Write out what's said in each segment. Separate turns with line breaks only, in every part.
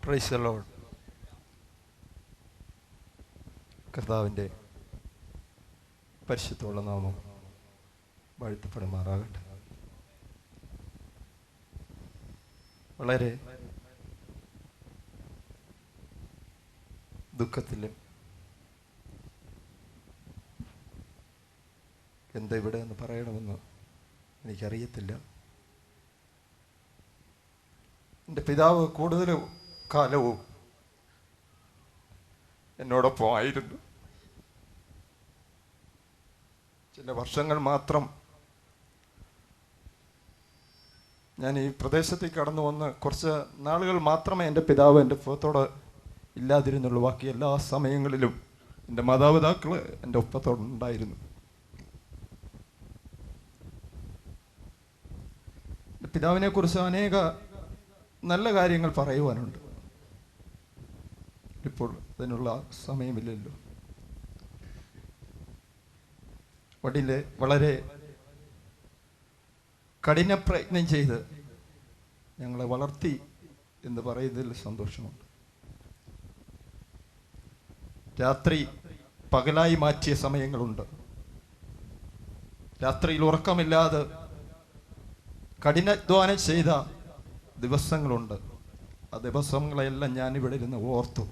Praise the Lord. കർത്താവിൻ്റെ പരിശുദ്ധമുള്ള നാമം വാഴ്ത്തപ്പെടുമാറാകട്ടെ. വളരെ ദുഃഖത്തിലും എന്താ ഇവിടെ എന്ന് പറയണമെന്ന് എനിക്കറിയത്തില്ല. എൻ്റെ പിതാവ് കൂടുതൽ കാലവും എന്നോടൊപ്പം ആയിരുന്നു. ചില വർഷങ്ങൾ മാത്രം ഞാൻ ഈ പ്രദേശത്തേക്ക് കടന്നു വന്ന് കുറച്ച് നാളുകൾ മാത്രമേ എൻ്റെ പിതാവ് എൻ്റെ ഒപ്പത്തോട് ഇല്ലാതിരുന്നുള്ളൂ. ബാക്കി എല്ലാ സമയങ്ങളിലും എൻ്റെ മാതാപിതാക്കൾ എൻ്റെ ഒപ്പത്തോടുണ്ടായിരുന്നു. എൻ്റെ പിതാവിനെക്കുറിച്ച് അനേക നല്ല കാര്യങ്ങൾ പറയുവാനുണ്ട്. ഇപ്പോൾ അതിനുള്ള സമയമില്ലല്ലോ. വടിയിലെ വളരെ കഠിന പ്രയത്നം ചെയ്ത് ഞങ്ങളെ വളർത്തി എന്ന് പറയുന്നതിൽ സന്തോഷമുണ്ട്. രാത്രി പകലായി മാറ്റിയ സമയങ്ങളുണ്ട്. രാത്രിയിൽ ഉറക്കമില്ലാതെ കഠിനാധ്വാനം ചെയ്ത ദിവസങ്ങളുണ്ട്. ആ ദിവസങ്ങളെല്ലാം ഞാനിവിടെ ഇരുന്ന് ഓർത്തു.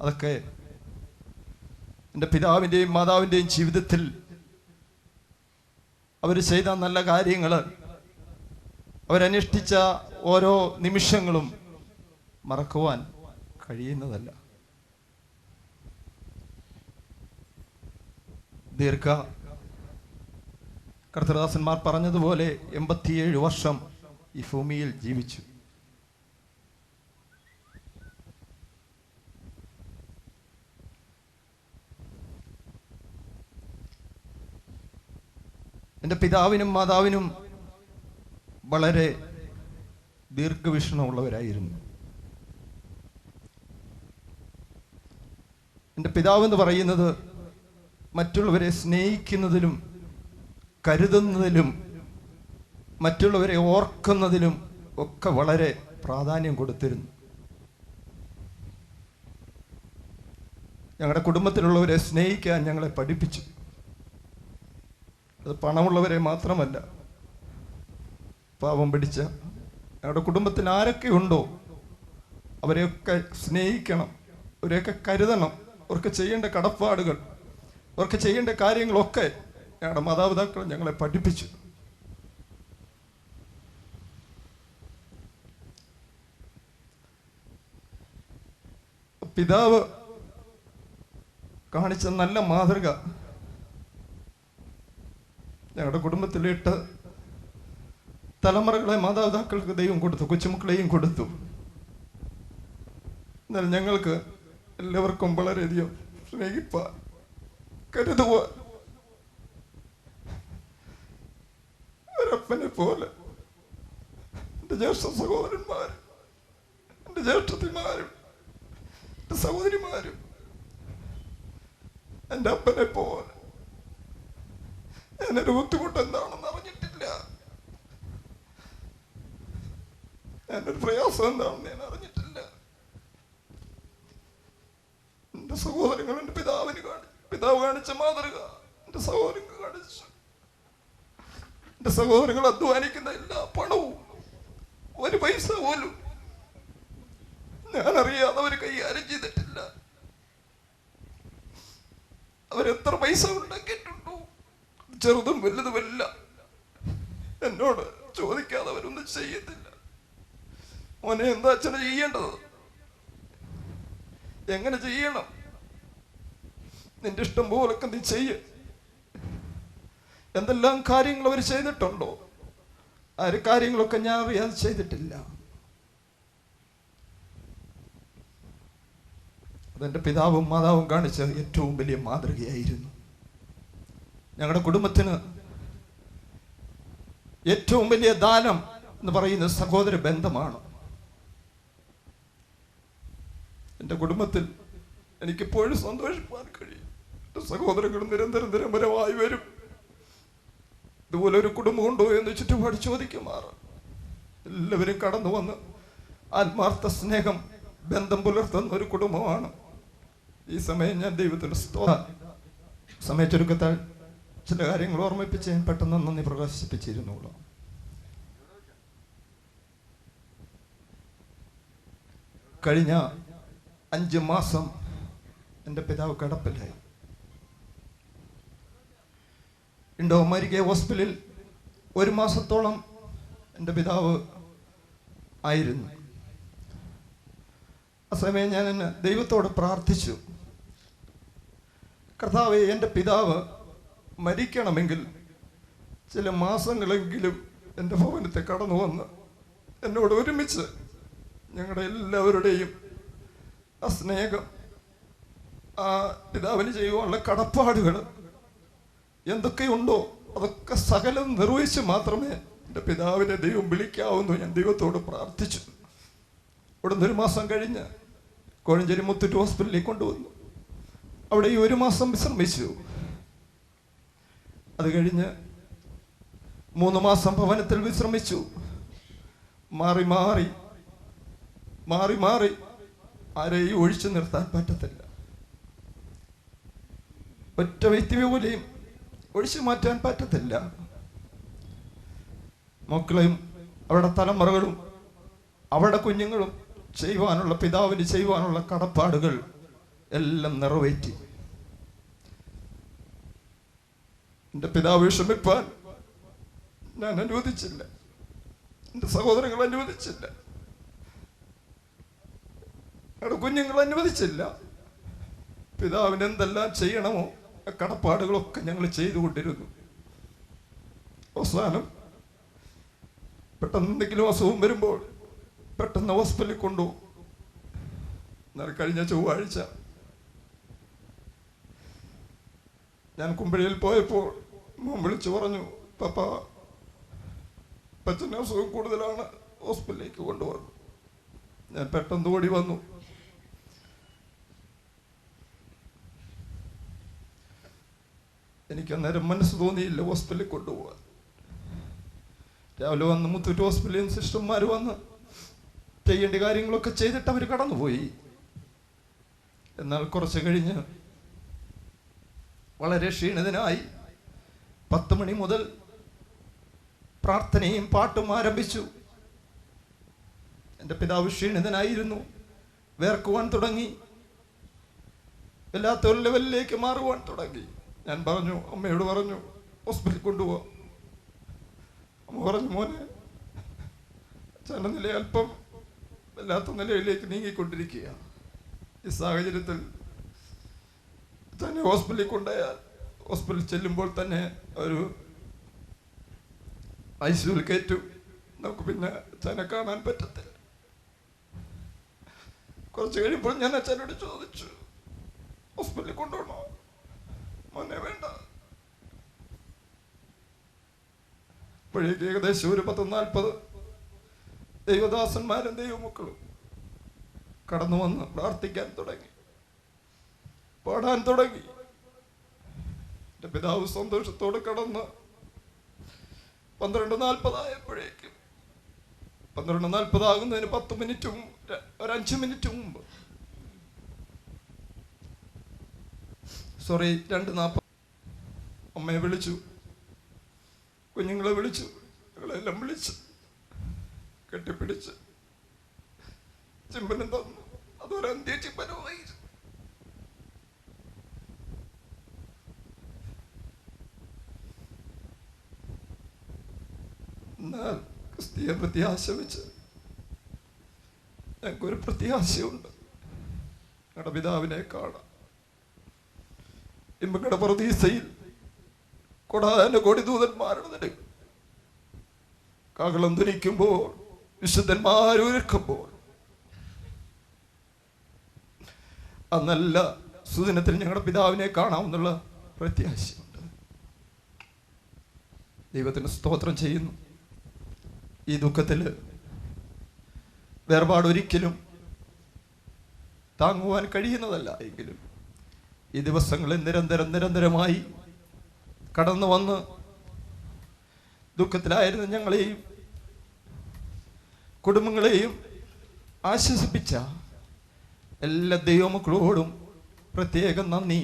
അതൊക്കെ എൻ്റെ പിതാവിൻ്റെയും മാതാവിൻ്റെയും ജീവിതത്തിൽ അവർ ചെയ്ത നല്ല കാര്യങ്ങൾ, അവരനുഷ്ഠിച്ച ഓരോ നിമിഷങ്ങളും മറക്കുവാൻ കഴിയുന്നതല്ല. കർത്തൃദാസന്മാർ പറഞ്ഞതുപോലെ 87 വർഷം ഈ ഭൂമിയിൽ ജീവിച്ചു. എൻ്റെ പിതാവിനും മാതാവിനും വളരെ ദീർഘവീക്ഷണമുള്ളവരായിരുന്നു. എൻ്റെ പിതാവെന്ന് പറയുന്നത് മറ്റുള്ളവരെ സ്നേഹിക്കുന്നതിലും കരുതുന്നതിലും മറ്റുള്ളവരെ ഓർക്കുന്നതിലും ഒക്കെ വളരെ പ്രാധാന്യം കൊടുത്തിരുന്നു. ഞങ്ങളുടെ കുടുംബത്തിലുള്ളവരെ സ്നേഹിക്കാൻ ഞങ്ങളെ പഠിപ്പിച്ചു. അത് പണമുള്ളവരെ മാത്രമല്ല, പാവം പിടിച്ച ഞങ്ങളുടെ കുടുംബത്തിൽ ആരൊക്കെ ഉണ്ടോ അവരെയൊക്കെ സ്നേഹിക്കണം, അവരെയൊക്കെ കരുതണം. അവർക്ക് ചെയ്യേണ്ട കടപ്പാടുകൾ, അവർക്ക് ചെയ്യേണ്ട കാര്യങ്ങളൊക്കെ ഞങ്ങളുടെ മാതാപിതാക്കൾ ഞങ്ങളെ പഠിപ്പിച്ചു. പിതാവ് കാണിച്ച നല്ല മാതൃക ഞങ്ങളുടെ കുടുംബത്തിൽ 8 തലമുറകളെ മാതാപിതാക്കൾക്ക് ദൈവം കൊടുത്തു, കൊച്ചുമക്കളെയും കൊടുത്തു. എന്നാൽ ഞങ്ങൾക്ക് എല്ലാവർക്കും വളരെയധികം സ്നേഹിപ്പാൻ, കരുതുവാൻ ഒരപ്പനെ പോലെ എൻ്റെ ജ്യേഷ്ഠ സഹോദരന്മാരും എൻ്റെ ജ്യേഷ്ഠത്തിമാരും എൻ്റെ സഹോദരിമാരും എൻ്റെ അപ്പനെ പോലെ. ഞാനൊരു ബുദ്ധിമുട്ട് എന്താണെന്ന് അറിഞ്ഞിട്ടില്ല, ഞാനൊരു പ്രയാസം എന്താണെന്ന് ഞാൻ അറിഞ്ഞിട്ടില്ല. എൻ്റെ സഹോദരങ്ങൾ എൻ്റെ പിതാവ് കാണിച്ച മാതൃക എൻ്റെ സഹോദരങ്ങൾ കാണിച്ചു. എൻ്റെ സഹോദരങ്ങൾ അധ്വാനിക്കുന്ന എല്ലാ പണവും ഒരു പൈസ പോലും ഞാനറിയാതെ അവർ കൈകാര്യം ചെയ്തിട്ടില്ല. അവരെത്ര പൈസ ഉണ്ടാക്കിയിട്ടുണ്ടോ, ചെറുതും വലുതുമല്ല, എന്നോട് ചോദിക്കാതെ അവരൊന്നും ചെയ്യത്തില്ല. മോനെ എന്താ അച്ഛനെ ചെയ്യേണ്ടത്, എങ്ങനെ ചെയ്യണം, നിന്റെ ഇഷ്ടം പോലൊക്കെ നീ ചെയ്യ. എന്തെല്ലാം കാര്യങ്ങൾ അവർ ചെയ്തിട്ടുണ്ടോ, ആ കാര്യങ്ങളൊക്കെ ഞാൻ അറിയാതെ ചെയ്തിട്ടില്ല. അതെൻ്റെ പിതാവും മാതാവും കാണിച്ച ഏറ്റവും വലിയ മാതൃകയായിരുന്നു. ഞങ്ങളുടെ കുടുംബത്തിന് ഏറ്റവും വലിയ ദാനം എന്ന് പറയുന്ന സഹോദര ബന്ധമാണ്. എൻ്റെ കുടുംബത്തിൽ എനിക്കിപ്പോഴും സന്തോഷിപ്പാൻ കഴിയും. എൻ്റെ സഹോദരങ്ങൾ നിരന്തരമായി വരും. ഇതുപോലെ ഒരു കുടുംബം ഉണ്ടോ എന്ന് ചുറ്റുപാട് ചോദിക്കുമാറ് എല്ലാവരും കടന്നു വന്ന് ആത്മാർത്ഥ സ്നേഹം, ബന്ധം പുലർത്തുന്ന ഒരു കുടുംബമാണ്. ഈ സമയം ഞാൻ ദൈവത്തിന് സമയത്തൊരുക്കത്താൽ ചില കാര്യങ്ങൾ ഓർമ്മിപ്പിച്ച് ഞാൻ പെട്ടെന്ന് നന്ദി പ്രകാശിപ്പിച്ചിരുന്നുള്ളൂ. കഴിഞ്ഞ 5 മാസം എൻ്റെ പിതാവ് കിടപ്പിലായി. ഇൻഡോ അമേരിക്ക ഹോസ്പിറ്റലിൽ 1 മാസത്തോളം എൻ്റെ പിതാവ് ആയിരുന്നു. ആ സമയം ഞാൻ ദൈവത്തോട് പ്രാർത്ഥിച്ചു, കർത്താവേ, എൻ്റെ പിതാവ് മരിക്കണമെങ്കിൽ ചില മാസങ്ങളെങ്കിലും എൻ്റെ ഭവനത്തെ കടന്നു വന്ന് എന്നോട് ഒരുമിച്ച് ഞങ്ങളുടെ എല്ലാവരുടെയും ആ സ്നേഹം, ആ പിതാവിന് ചെയ്യുവാനുള്ള കടപ്പാടുകൾ എന്തൊക്കെയുണ്ടോ അതൊക്കെ സകലം നിർവഹിച്ച് മാത്രമേ എൻ്റെ പിതാവിനെ ദൈവം വിളിക്കാവുന്നു. ഞാൻ ദൈവത്തോട് പ്രാർത്ഥിച്ചു. ഇവിടുന്ന് 1 മാസം കഴിഞ്ഞ് കോഴഞ്ചേരി മുത്തൂറ്റ് ഹോസ്പിറ്റലിലേക്ക് കൊണ്ടുവന്നു. അവിടെ ഈ 1 മാസം വിശ്രമിച്ചു. അത് കഴിഞ്ഞ് 3 മാസം ഭവനത്തിൽ വിശ്രമിച്ചു. മാറി മാറി മാറി മാറി ആരെയും ഒഴിച്ചു നിർത്താൻ പറ്റത്തില്ല. ഒറ്റ വ്യക്തി പോലെയും ഒഴിച്ചു മാറ്റാൻ പറ്റത്തില്ല. മക്കളെയും അവരുടെ തലമുറകളും അവരുടെ കുഞ്ഞുങ്ങളും ചെയ്യുവാനുള്ള, പിതാവിന് ചെയ്യുവാനുള്ള കടപ്പാടുകൾ എല്ലാം നിറവേറ്റി. എൻ്റെ പിതാവ് വിഷമിപ്പാൻ ഞാൻ അനുവദിച്ചില്ല, എൻ്റെ സഹോദരങ്ങൾ അനുവദിച്ചില്ല, ഞങ്ങളുടെ കുഞ്ഞുങ്ങൾ അനുവദിച്ചില്ല. പിതാവിന് എന്തെല്ലാം ചെയ്യണമോ ആ കടപ്പാടുകളൊക്കെ ഞങ്ങൾ ചെയ്തുകൊണ്ടിരുന്നു. അവസാനം പെട്ടെന്ന് എന്തെങ്കിലും അസുഖം വരുമ്പോൾ പെട്ടെന്ന് ഹോസ്പിറ്റലിൽ കൊണ്ടുപോകും. എന്നാൽ കഴിഞ്ഞ ചൊവ്വാഴ്ച ഞാൻ കുമ്പഴയിൽ പോയപ്പോൾ മോൻ വിളിച്ചു പറഞ്ഞു, പപ്പ, അപ്പച്ചന് അസുഖം കൂടുതലാണ്, ഹോസ്പിറ്റലിലേക്ക് കൊണ്ടുവന്നു. ഞാൻ പെട്ടെന്ന് ഓടി വന്നു. എനിക്ക് അന്നേരം മനസ്സ് തോന്നിയില്ല ഹോസ്പിറ്റലിൽ കൊണ്ടുപോകാൻ. രാവിലെ വന്ന് മുത്തൂറ്റ് ഹോസ്പിറ്റലിൽ സിസ്റ്റർമാർ വന്ന് ചെയ്യേണ്ട കാര്യങ്ങളൊക്കെ ചെയ്തിട്ട് അവർ കടന്നുപോയി. എന്നാൽ കുറച്ച് കഴിഞ്ഞ് വളരെ ക്ഷീണിതനായി 10 മണി മുതൽ പ്രാർത്ഥനയും പാട്ടും ആരംഭിച്ചു. എൻ്റെ പിതാവ് ക്ഷീണിതനായിരുന്നു, വേർക്കുവാൻ തുടങ്ങി, വല്ലാത്തൊരു ലെവലിലേക്ക് മാറുവാൻ തുടങ്ങി. ഞാൻ പറഞ്ഞു, അമ്മയോട് പറഞ്ഞു, ഹോസ്പിറ്റലിൽ കൊണ്ടുപോകാം. അമ്മ പറഞ്ഞു, മോനെ, അച്ഛൻ്റെ നില അല്പം വല്ലാത്ത നിലയിലേക്ക് നീങ്ങിക്കൊണ്ടിരിക്കുക. ഈ സാഹചര്യത്തിൽ തന്നെ ഹോസ്പിറ്റലിൽ കൊണ്ടുപോയാൽ ഹോസ്പിറ്റലിൽ ചെല്ലുമ്പോൾ തന്നെ ഒരു ICUവിൽ കയറ്റും, നമുക്ക് പിന്നെ അച്ഛനെ കാണാൻ പറ്റത്തില്ല. കുറച്ച് കഴിയുമ്പോൾ ഞാൻ അച്ഛനോട് ചോദിച്ചു, ഹോസ്പിറ്റലിൽ കൊണ്ടുപോകണോ? മോനെ, വേണ്ട. അപ്പോഴേക്ക് ഏകദേശം ഒരു 10-40 ദൈവദാസന്മാരും ദൈവമക്കളും കടന്നു വന്ന് പ്രാർത്ഥിക്കാൻ തുടങ്ങി, പാടാൻ തുടങ്ങി. എൻ്റെ പിതാവ് സന്തോഷത്തോടെ കടന്ന് 12:40 ആയപ്പോഴേക്കും, 12:40 ആകുന്നതിന് 10 മിനിറ്റും ഒരു 5 മിനിറ്റ് മുമ്പ്, 2:40 അമ്മയെ വിളിച്ചു, കുഞ്ഞുങ്ങളെ വിളിച്ചു, ഞങ്ങളെല്ലാം വിളിച്ച് കെട്ടിപ്പിടിച്ച് ചിമ്പനം തന്നു. അതൊരു അന്ത്യചിമ്പനമായിരുന്നു. എന്നാൽ ക്രിസ്തീയ പ്രത്യാശ വെച്ച് ഞങ്ങൾക്കൊരു പ്രത്യാശയുണ്ട്. ഞങ്ങളുടെ പിതാവിനെ കാണാം. ഇമ്പങ്ങളുടെ പ്രതീസയിൽ കൊടാനുകോടി ദൂതന്മാരുടെ നിലയിൽ കാഹളം ധ്വനിക്കുമ്പോൾ, വിശുദ്ധന്മാരൊരുക്കുമ്പോൾ, ആ നല്ല സുദിനത്തിൽ ഞങ്ങളുടെ പിതാവിനെ കാണാമെന്നുള്ള പ്രത്യാശയുണ്ട്. ദൈവത്തിന് സ്തോത്രം ചെയ്യുന്നു. ഈ ദുഃഖത്തിൽ വേർപാടൊരിക്കലും താങ്ങുവാൻ കഴിയുന്നതല്ല. എങ്കിലും ഈ ദിവസങ്ങളിൽ നിരന്തരമായി കടന്നു വന്ന് ദുഃഖത്തിലായിരുന്ന ഞങ്ങളെയും കുടുംബങ്ങളെയും ആശ്വസിപ്പിച്ച എല്ലാ ദൈവമക്കളോടും പ്രത്യേകം നന്ദി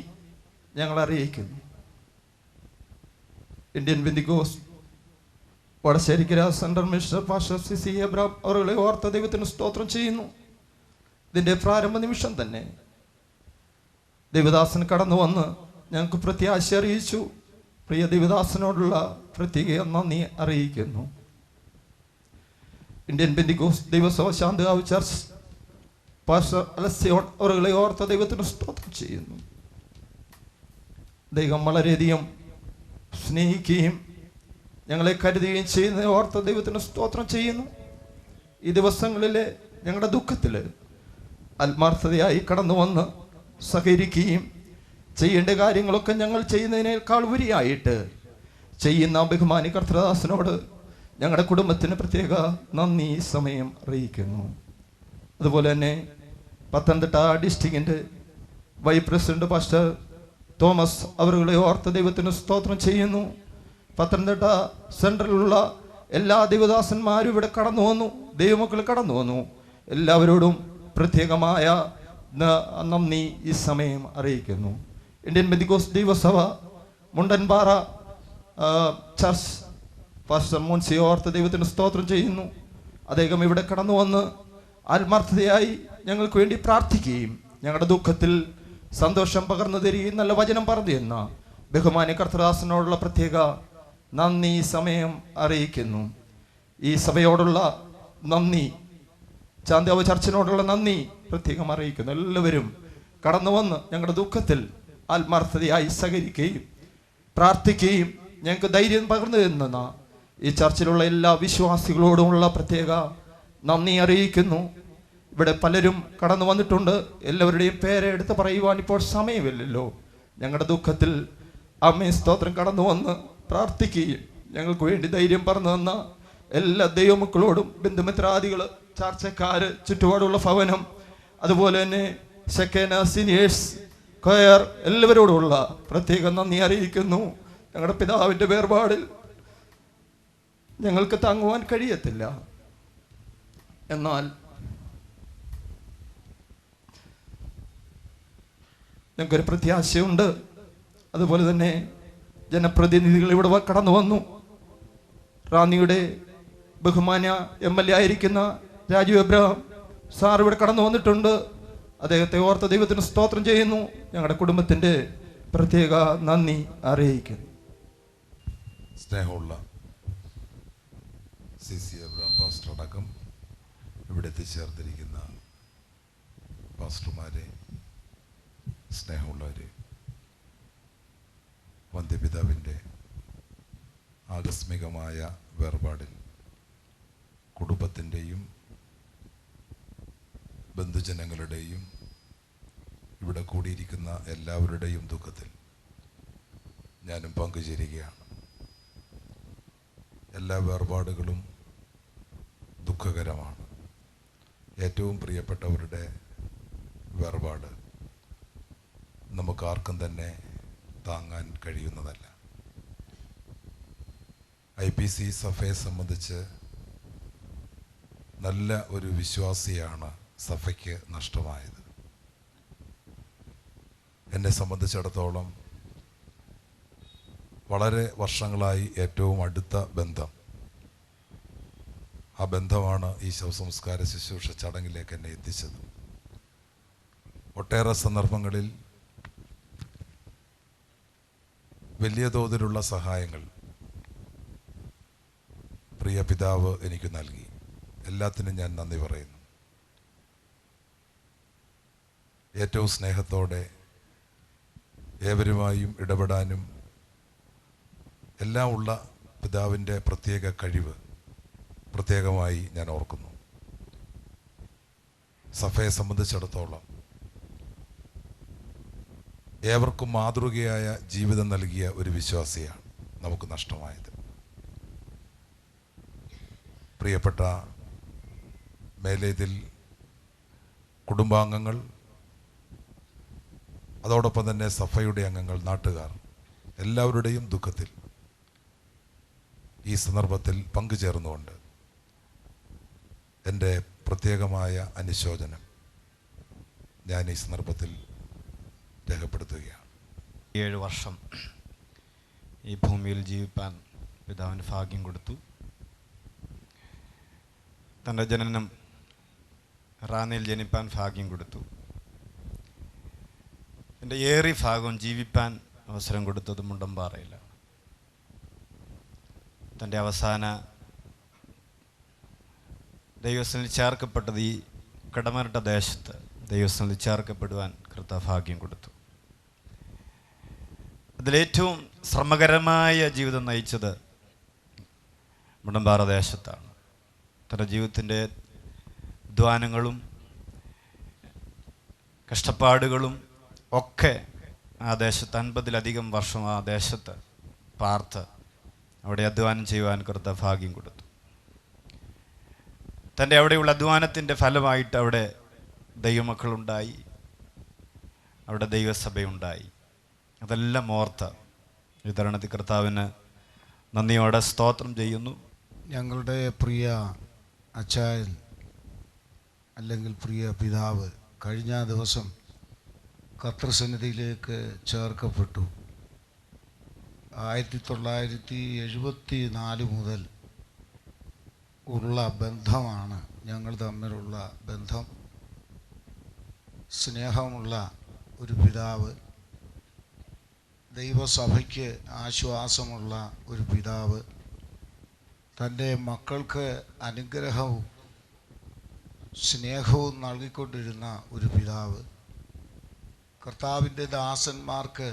ഞങ്ങൾ അറിയിക്കുന്നു. Indian Pentecost Vadasserikkara central minister pastor C Abraham അവരുടെ ഓർത്ത ദൈവത്തിന് സ്തോത്രം ചെയ്യുന്നു. ഇതിൻ്റെ പ്രാരംഭ നിമിഷം തന്നെ ദേവദാസൻ കടന്നു വന്ന് ഞങ്ങൾക്ക് പ്രത്യാശ അറിയിച്ചു. പ്രിയ ദേവദാസനോടുള്ള പ്രത്യേക നന്ദി അറിയിക്കുന്നു. ഇന്ത്യൻ പെന്തിക്കോസ്റ്റ് ദൈവസഭ ശാന്തകാവ് ചർച്ച് പാസ്റ്റർ അലസ്യോൺ അവരുടെ ഓർത്ത ദൈവത്തിന് സ്തോത്രം ചെയ്യുന്നു. ദൈവം വളരെയധികം സ്നേഹിക്കുകയും ഞങ്ങളെ കരുതുകയും ചെയ്യുന്ന ഓർത്ത ദൈവത്തിന് സ്തോത്രം ചെയ്യുന്നു. ഈ ദിവസങ്ങളിലെ ഞങ്ങളുടെ ദുഃഖത്തിൽ ആത്മാർത്ഥതയായി കടന്നു വന്ന് സഹകരിക്കുകയും ചെയ്യേണ്ട കാര്യങ്ങളൊക്കെ ഞങ്ങൾ ചെയ്യുന്നതിനേക്കാൾ ഉപരിയായിട്ട് ചെയ്യുന്ന ബഹുമാനി കർത്തൃദാസനോട് ഞങ്ങളുടെ കുടുംബത്തിന് പ്രത്യേക നന്ദി സമയം അറിയിക്കുന്നു. അതുപോലെ തന്നെ പത്തനംതിട്ട ഡിസ്ട്രിക്റ്റിൻ്റെ വൈസ് പ്രസിഡന്റ് പാസ്റ്റർ തോമസ് അവരുടെ ഓർത്ത ദൈവത്തിന് സ്തോത്രം ചെയ്യുന്നു. പത്തനംതിട്ട സെൻട്രലിലുള്ള എല്ലാ ദൈവദാസന്മാരും ഇവിടെ കടന്നു വന്നു, ദൈവമക്കൾ കടന്നു വന്നു. എല്ലാവരോടും പ്രത്യേകമായ നന്ദി ഈ സമയം അറിയിക്കുന്നു. ഇന്ത്യൻ പെന്തിക്കോസ്റ്റ് ദൈവസഭ മുണ്ടൻപാറ ചർച്ച് പാസ്റ്റർ മോൻസി ഓർത്ത ദൈവത്തിന് സ്തോത്രം ചെയ്യുന്നു. അദ്ദേഹം ഇവിടെ കടന്നു വന്ന് ആത്മാർത്ഥതയായി ഞങ്ങൾക്ക് വേണ്ടി പ്രാർത്ഥിക്കുകയും ഞങ്ങളുടെ ദുഃഖത്തിൽ സന്തോഷം പകർന്നു തരികയും നല്ല വചനം പറഞ്ഞു എന്ന ബഹുമാന്യ കർത്തൃദാസനോടുള്ള പ്രത്യേക നന്ദി സമയം അറിയിക്കുന്നു. ഈ സഭയോടുള്ള നന്ദി, ചാന്താവ് ചർച്ചിനോടുള്ള നന്ദി പ്രത്യേകം അറിയിക്കുന്നു. എല്ലാവരും കടന്നു വന്ന് ഞങ്ങളുടെ ദുഃഖത്തിൽ ആത്മാർത്ഥതയായി സഹകരിക്കുകയും പ്രാർത്ഥിക്കുകയും ഞങ്ങൾക്ക് ധൈര്യം പകർന്നു തരുന്ന ഈ ചർച്ചിലുള്ള എല്ലാ വിശ്വാസികളോടുമുള്ള പ്രത്യേക നന്ദി അറിയിക്കുന്നു. ഇവിടെ പലരും കടന്നു വന്നിട്ടുണ്ട്. എല്ലാവരുടെയും പേരെടുത്ത് പറയുവാൻ ഇപ്പോൾ സമയമില്ലല്ലോ. ഞങ്ങളുടെ ദുഃഖത്തിൽ അമ്മേ സ്തോത്രം കടന്നു വന്ന് പ്രാർത്ഥിക്കുകയും ഞങ്ങൾക്ക് വേണ്ടി ധൈര്യം പറഞ്ഞു തന്ന എല്ലാ ദൈവമക്കളോടും, ബന്ധുമിത്രാദികൾ, ചാർച്ചക്കാര്, ചുറ്റുപാടുള്ള ഭവനം, അതുപോലെ തന്നെ സെക്കൻഡ് സീനിയേഴ്സ് കൊയർ, എല്ലാവരോടുമുള്ള പ്രത്യേക നന്ദി അറിയിക്കുന്നു. ഞങ്ങളുടെ പിതാവിൻ്റെ വേർപാടിൽ ഞങ്ങൾക്ക് താങ്ങുവാൻ കഴിയത്തില്ല. എന്നാൽ ഞങ്ങൾക്കൊരു പ്രത്യാശയുണ്ട്. അതുപോലെ തന്നെ ജനപ്രതിനിധികൾ ഇവിടെ കടന്നു വന്നു. റാന്നിയുടെ ബഹുമാന്യ MLA ആയിരിക്കുന്ന രാജു എബ്രഹാം സാർ ഇവിടെ കടന്നു വന്നിട്ടുണ്ട്. അദ്ദേഹത്തെ ഓർത്ത ദൈവത്തിന് സ്തോത്രം ചെയ്യുന്നു. ഞങ്ങളുടെ കുടുംബത്തിൻ്റെ പ്രത്യേക നന്ദി അറിയിക്കുന്നു.
സ്നേഹമുള്ള CC എബ്രഹാം പാസ്റ്റർ അടക്കം ഇവിടെ എത്തിച്ചേർന്നിരിക്കുന്ന പാസ്റ്റർമാരെ, സ്നേഹമുള്ളവരെ, വന്ധ്യപിതാവിൻ്റെ ആകസ്മികമായ വേർപാടിൽ കുടുംബത്തിൻ്റെയും ബന്ധുജനങ്ങളുടെയും ഇവിടെ കൂടിയിരിക്കുന്ന എല്ലാവരുടെയും ദുഃഖത്തിൽ ഞാനും പങ്കുചേരുകയാണ്. എല്ലാ വേർപാടുകളും ദുഃഖകരമാണ്. ഏറ്റവും പ്രിയപ്പെട്ടവരുടെ വേർപാട് നമുക്കാർക്കും തന്നെ താങ്ങാൻ കഴിയുന്നതല്ല. IPC സഭയെ സംബന്ധിച്ച് നല്ല ഒരു വിശ്വാസിയാണ് സഭയ്ക്ക് നഷ്ടമായത്. എന്നെ സംബന്ധിച്ചിടത്തോളം വളരെ വർഷങ്ങളായി ഏറ്റവും അടുത്ത ബന്ധം, ആ ബന്ധമാണ് ഈ ശവസംസ്കാര ശുശ്രൂഷ ചടങ്ങിലേക്ക് എന്നെ എത്തിച്ചത്. ഒട്ടേറെ സന്ദർഭങ്ങളിൽ വലിയ തോതിലുള്ള സഹായങ്ങൾ പ്രിയ പിതാവ് എനിക്ക് നൽകി. എല്ലാത്തിനും ഞാൻ നന്ദി പറയുന്നു. ഏറ്റവും സ്നേഹത്തോടെ ഏവരുമായും ഇടപെടാനും എല്ലാം ഉള്ള പിതാവിൻ്റെ പ്രത്യേക കഴിവ് പ്രത്യേകമായി ഞാൻ ഓർക്കുന്നു. സഭയെ സംബന്ധിച്ചിടത്തോളം ഏവർക്കും മാതൃകയായ ജീവിതം നൽകിയ ഒരു വിശ്വാസിയാണ് നമുക്ക് നഷ്ടമായത്. പ്രിയപ്പെട്ട മേലേതിൽ കുടുംബാംഗങ്ങൾ, അതോടൊപ്പം തന്നെ സഭയുടെ അംഗങ്ങൾ, നാട്ടുകാർ എല്ലാവരുടെയും ദുഃഖത്തിൽ ഈ സന്ദർഭത്തിൽ പങ്കുചേർന്നുകൊണ്ട് എൻ്റെ പ്രത്യേകമായ അനുശോചനം ഞാൻ ഈ സന്ദർഭത്തിൽ രേഖപ്പെടുത്തുകയാണ്.
7 വർഷം ഈ ഭൂമിയിൽ ജീവിപ്പാൻ പിതാവിന് ഭാഗ്യം കൊടുത്തു. തൻ്റെ ജനനം റാന്നിയിൽ ജനിപ്പാൻ ഭാഗ്യം കൊടുത്തു. എൻ്റെ ഏറി ഭാഗം ജീവിപ്പാൻ അവസരം കൊടുത്തത് മുണ്ടമ്പാറയിലാണ്. തൻ്റെ അവസാന ദൈവസ്ഥനിൽ ചേർക്കപ്പെട്ടത് ഈ കടമരട്ട ദേശത്ത് ദൈവസ്ഥനിൽ ചേർക്കപ്പെടുവാൻ കർത്താഭാഗ്യം കൊടുത്തു. അതിലേറ്റവും ശ്രമകരമായ ജീവിതം നയിച്ചത് മുണ്ടമ്പാറ ദേശത്താണ്. തൻ്റെ ജീവിതത്തിൻ്റെ അധ്വാനങ്ങളും കഷ്ടപ്പാടുകളും ഒക്കെ ആ ദേശത്ത് 50-ലധികം വർഷം ആ ദേശത്ത് പാർത്ത് അവിടെ അധ്വാനം ചെയ്യുവാൻ കർത്താഭാഗ്യം കൊടുത്തു. തൻ്റെ അവിടെയുള്ള അധ്വാനത്തിൻ്റെ ഫലമായിട്ട് അവിടെ ദൈവമക്കളുണ്ടായി, അവിടെ ദൈവസഭയുണ്ടായി. അതെല്ലാം ഓർത്ത് ഈ തരുണത്തിൽ കർത്താവിന് നന്ദിയോടെ സ്തോത്രം ചെയ്യുന്നു.
ഞങ്ങളുടെ പ്രിയ അച്ചായൻ അല്ലെങ്കിൽ പ്രിയ പിതാവ് കഴിഞ്ഞ ദിവസം കർത്തൃസന്നിധിയിലേക്ക് ചേർക്കപ്പെട്ടു. 1974 മുതൽ ഉള്ള ബന്ധമാണ് ഞങ്ങൾ തമ്മിലുള്ള ബന്ധം. സ്നേഹമുള്ള ഒരു പിതാവ്, ദൈവസഭയ്ക്ക് ആശ്വാസമുള്ള ഒരു പിതാവ്, തൻ്റെ മക്കൾക്ക് അനുഗ്രഹവും സ്നേഹവും നൽകിക്കൊണ്ടിരുന്ന ഒരു പിതാവ്, കർത്താവിൻ്റെ ദാസന്മാർക്ക്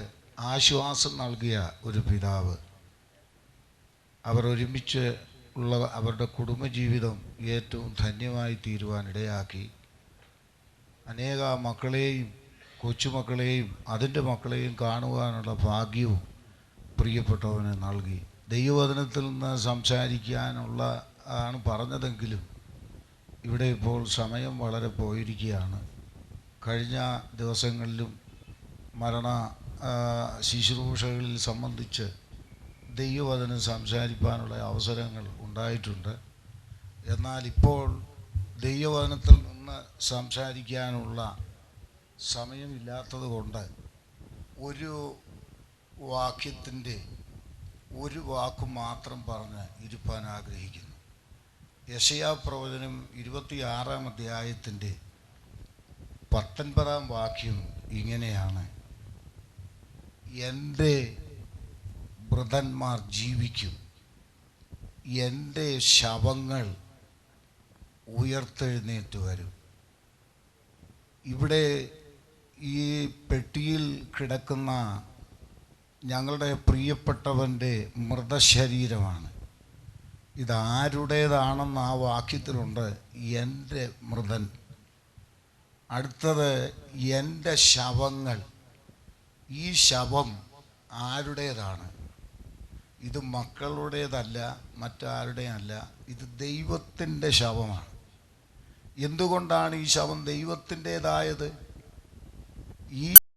ആശ്വാസം നൽകിയ ഒരു പിതാവ്. അവർ ഒരുമിച്ച് ഉള്ള അവരുടെ കുടുംബജീവിതം ഏറ്റവും ധന്യമായി തീരുവാനിടയാക്കി. അനേക മക്കളെയും കൊച്ചുമക്കളെയും അതിൻ്റെ മക്കളെയും കാണുവാനുള്ള ഭാഗ്യവും പ്രിയപ്പെട്ടവന് നൽകി. ദൈവവചനത്തിൽ നിന്ന് സംസാരിക്കാനുള്ള ആണ് പറഞ്ഞതെങ്കിലും ഇവിടെ ഇപ്പോൾ സമയം വളരെ പോയിരിക്കുകയാണ്. കഴിഞ്ഞ ദിവസങ്ങളിലും മരണ ശുശ്രൂഷകളിൽ സംബന്ധിച്ച് ദൈവവചനം സംസാരിക്കാനുള്ള അവസരങ്ങൾ ഉണ്ടായിട്ടുണ്ട്. എന്നാൽ ഇപ്പോൾ ദൈവവചനത്തിൽ നിന്ന് സംസാരിക്കാനുള്ള സമയമില്ലാത്തത് കൊണ്ട് ഒരു വാക്യത്തിൻ്റെ ഒരു വാക്ക് മാത്രം പറഞ്ഞ് ഇരുപ്പാൻ ആഗ്രഹിക്കുന്നു. യെശയ്യാ പ്രവചനം 26-ാം അധ്യായത്തിൻ്റെ 19-ാം വാക്യം ഇങ്ങനെയാണ്: എൻ്റെ മൃതന്മാർ ജീവിക്കും, എൻ്റെ ശവങ്ങൾ ഉയർത്തെഴുന്നേറ്റ് വരും. ഇവിടെ ഈ പെട്ടിയിൽ കിടക്കുന്ന ഞങ്ങളുടെ പ്രിയപ്പെട്ടവൻ്റെ മൃതശരീരമാണ്. ഇതാരുടേതാണെന്ന് ആ വാക്യത്തിലുണ്ട്, എൻ്റെ മൃതൻ. അടുത്തത് എൻ്റെ ശവങ്ങൾ. ഈ ശവം ആരുടേതാണ്? ഇത് മക്കളുടേതല്ല, മറ്റാരുടെയല്ല, ഇത് ദൈവത്തിൻ്റെ ശവമാണ്. എന്തുകൊണ്ടാണ് ഈ ശവം ദൈവത്തിൻ്റേതായത്? ഈ